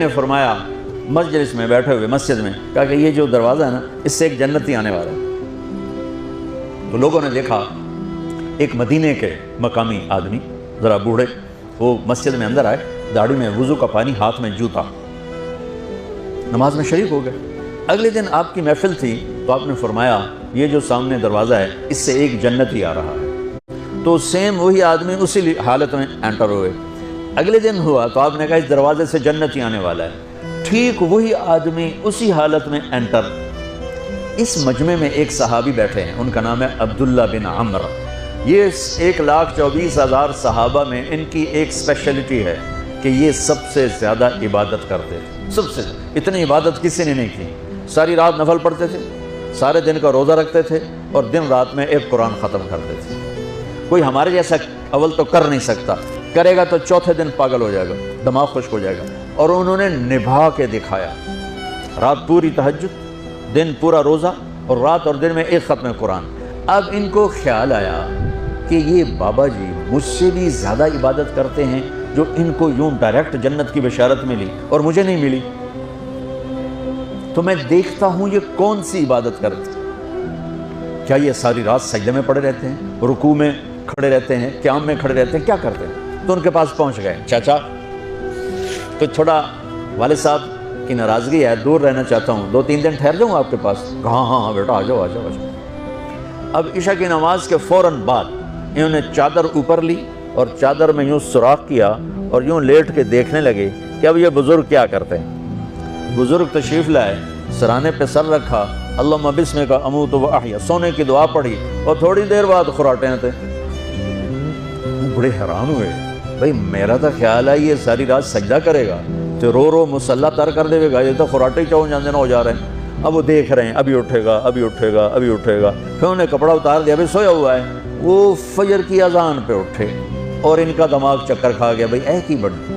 نے فرمایا مجلس میں بیٹھے ہوئے مسجد میں، کہا کہ یہ جو دروازہ ہے نا، اس سے ایک جنتی آنے والا ہے۔ تو لوگوں نے دیکھا ایک مدینے کے مقامی آدمی، ذرا بوڑھے، وہ مسجد میں اندر آئے، داڑھی میں وضو کا پانی، ہاتھ میں جوتا، نماز میں شریک ہو گئے۔ اگلے دن آپ کی محفل تھی تو آپ نے فرمایا یہ جو سامنے دروازہ ہے اس سے ایک جنتی آ رہا ہے۔ تو سیم وہی آدمی اسی حالت میں انٹر ہوئے۔ اگلے دن ہوا تو آپ نے کہا اس دروازے سے جنتی آنے والا ہے، ٹھیک وہی آدمی اسی حالت میں انٹر۔ اس مجمع میں ایک صحابی بیٹھے ہیں، ان کا نام ہے عبداللہ بن عمر۔ یہ 1,24,000 صحابہ میں ان کی ایک سپیشلٹی ہے کہ یہ سب سے زیادہ عبادت کرتے تھے، سب سے اتنی عبادت کسی نے نہیں کی۔ ساری رات نفل پڑھتے تھے، سارے دن کا روزہ رکھتے تھے، اور دن رات میں ایک قرآن ختم کرتے تھے۔ کوئی ہمارے جیسا اول تو کر نہیں سکتا، کرے گا تو چوتھے دن پاگل ہو جائے گا، دماغ خشک ہو جائے گا، اور انہوں نے نبھا کے دکھایا۔ رات پوری تہجد، دن پورا روزہ، اور رات اور دن میں ایک ختم قرآن۔ اب ان کو خیال آیا کہ یہ بابا جی مجھ سے بھی زیادہ عبادت کرتے ہیں، جو ان کو یوں ڈائریکٹ جنت کی بشارت ملی اور مجھے نہیں ملی، تو میں دیکھتا ہوں یہ کون سی عبادت کرتے ہیں۔ کیا یہ ساری رات سجدے میں پڑے رہتے ہیں، رکوع میں کھڑے رہتے ہیں، قیام میں کھڑے رہتے ہیں، کیا کرتے ہیں؟ تو ان کے پاس پہنچ گئے، چاچا تو تھوڑا والد صاحب کی ناراضگی ہے، دور رہنا چاہتا ہوں، 2-3 دن ٹھہر جاؤں آپ کے پاس؟ ہاں ہاں ہاں بیٹا، آ جاؤ آ جاؤ آ جاؤ۔ اب عشاء کی نماز کے فوراً بعد انہوں نے چادر اوپر لی اور چادر میں یوں سوراخ کیا اور یوں لیٹ کے دیکھنے لگے کہ اب یہ بزرگ کیا کرتے ہیں۔ بزرگ تشریف لائے، سرانے پہ سر رکھا، اللہم بسمک اموت و احیا، سونے کی دعا پڑھی، اور تھوڑی دیر بعد خراٹے تھے۔ بڑے حیران ہوئے، بھئی میرا تو خیال ہے یہ ساری رات سجدہ کرے گا تو رو رو مصلی تر کر دے گا، یہ تو خراٹے چاؤں جاندے نہ ہو جا رہے ہیں۔ اب وہ دیکھ رہے ہیں ابھی اٹھے گا ابھی اٹھے گا ابھی اٹھے گا، پھر انہیں کپڑا اتار دیا، ابھی سویا ہوا ہے۔ وہ فجر کی اذان پہ اٹھے اور ان کا دماغ چکر کھا گیا، بھئی اے کی بڑی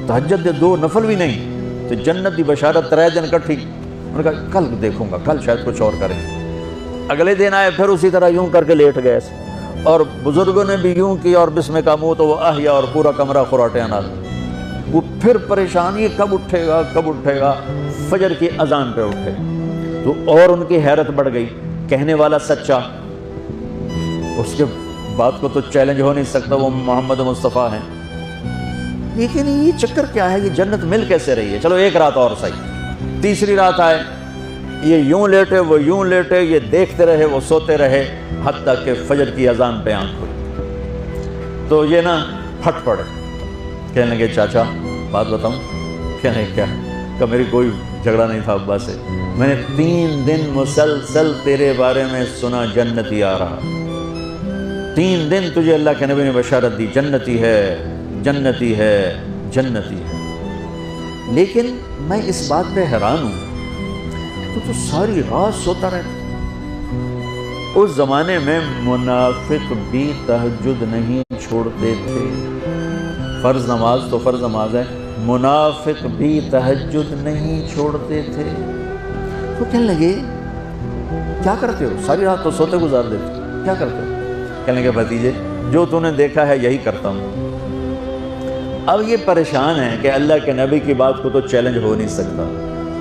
تہجد دے 2 نفل بھی نہیں تو جنت دی بشارت 3 دن کٹھی۔ انہوں نے کہا کل دیکھوں گا، کل شاید کچھ اور کریں۔ اگلے دن آئے، پھر اسی طرح یوں کر کے لیٹ گئے، اور بزرگوں نے بھی یوں کیا، اور بسمک اموت و احیا، اور پورا کمرہ خراٹے نال۔ وہ پھر پریشان، یہ کب اٹھے گا کب اٹھے گا؟ فجر کی اذان پہ اٹھے تو اور ان کی حیرت بڑھ گئی، کہنے والا سچا، اس کے بات کو تو چیلنج ہو نہیں سکتا، وہ محمد مصطفیٰ ہیں، لیکن یہ چکر کیا ہے، یہ جنت مل کیسے رہی ہے؟ چلو ایک رات اور صحیح۔ تیسری رات آئے، یہ یوں لیٹے وہ یوں لیٹے، یہ دیکھتے رہے وہ سوتے رہے، حتیٰ کہ فجر کی اذان پہ آنکھ کھلی تو یہ نا پھٹ پڑے، کہنے لگے چاچا بات بتاؤں؟ کہنے کیا؟ کہ میری کوئی جھگڑا نہیں تھا ابا سے، میں نے 3 دن مسلسل تیرے بارے میں سنا جنتی آ رہا، 3 دن تجھے اللہ کے نبی نے بشارت دی جنتی ہے جنتی ہے جنتی ہے، لیکن میں اس بات پہ حیران ہوں تو ساری رات سوتا رہتا۔ اس زمانے میں منافق بھی تہجد نہیں چھوڑتے تھے، فرض نماز تو فرض نماز ہے، منافق بھی تہجد نہیں چھوڑتے تھے۔ تو کہنے لگے کیا کرتے ہو؟ ساری رات تو سوتے گزار دیتے، کیا کرتے ہو؟ کہنے لگے بھتیجے جو تو نے دیکھا ہے یہی کرتا ہوں۔ اب یہ پریشان ہے کہ اللہ کے نبی کی بات کو تو چیلنج ہو نہیں سکتا،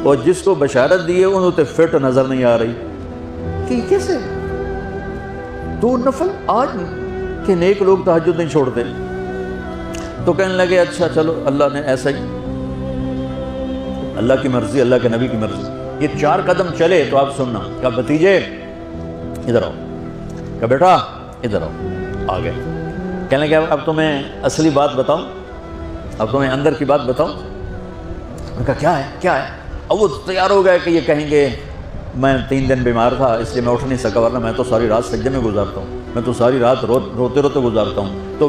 اور جس کو بشارت دی ہے انہوں تے فٹ نظر نہیں آ رہی کہ یہ کیسے 2 نفل آج نہیں کہ نیک لوگ تہجد نہیں چھوڑتے۔ تو کہنے لگے اچھا چلو اللہ نے ایسا ہی، اللہ کی مرضی، اللہ کے نبی کی مرضی۔ یہ 4 قدم چلے تو آپ سننا، کہا بھتیجے ادھر آؤ، کہا بیٹا ادھر آؤ، آ گئے۔ کہنے لگے اب تمہیں اصلی بات بتاؤں، اب تمہیں اندر کی بات بتاؤں؟ میں کہا کیا ہے کیا ہے؟ اب وہ تیار ہو گئے کہ یہ کہیں گے میں 3 دن بیمار تھا اس لیے میں اٹھ نہیں سکا، ورنہ میں تو ساری رات سجدے میں گزارتا ہوں، میں تو ساری رات روتے روتے گزارتا ہوں، تو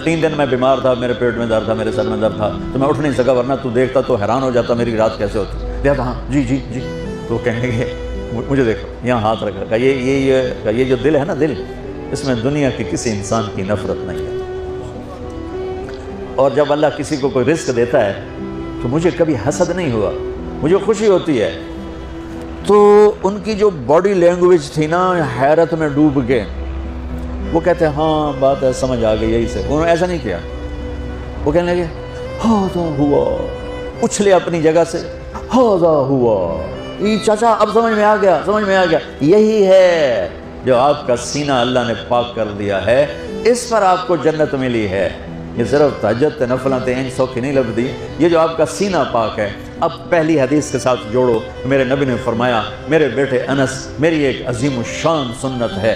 3 دن میں بیمار تھا، میرے پیٹ میں درد تھا، میرے سر میں درد تھا، تو میں اٹھ نہیں سکا، ورنہ تو دیکھتا تو حیران ہو جاتا میری رات کیسے ہوتی۔ دیکھتا ہاں جی جی جی، تو کہنے لگے مجھے دیکھو، یہاں ہاتھ رکھا، کہ یہ جو دل ہے نا، دل اس میں دنیا کے کسی انسان کی نفرت نہیں ہے، اور جب اللہ کسی کو کوئی رزق دیتا ہے تو مجھے کبھی حسد نہیں ہوا، مجھے خوشی ہوتی ہے۔ تو ان کی جو باڈی لینگویج تھی نا، حیرت میں ڈوب گئے، وہ کہتے ہیں ہاں بات ہے سمجھ آ گئی، یہی سے۔ انہوں نے ایسا نہیں کیا، وہ کہنے لگے ہاں تو ہوا اچھلے اپنی جگہ سے، ہاذا ہوا، یہ چاچا اب سمجھ میں آ گیا، سمجھ میں آ گیا، یہی ہے جو آپ کا سینہ اللہ نے پاک کر دیا ہے، اس پر آپ کو جنت ملی ہے۔ یہ صرف تہجد نفلاں ان سوکھی نہیں لبدی، یہ جو آپ کا سینہ پاک ہے۔ اب پہلی حدیث کے ساتھ جوڑو، میرے نبی نے فرمایا، میرے بیٹے انس، میری ایک عظیم الشان سنت ہے،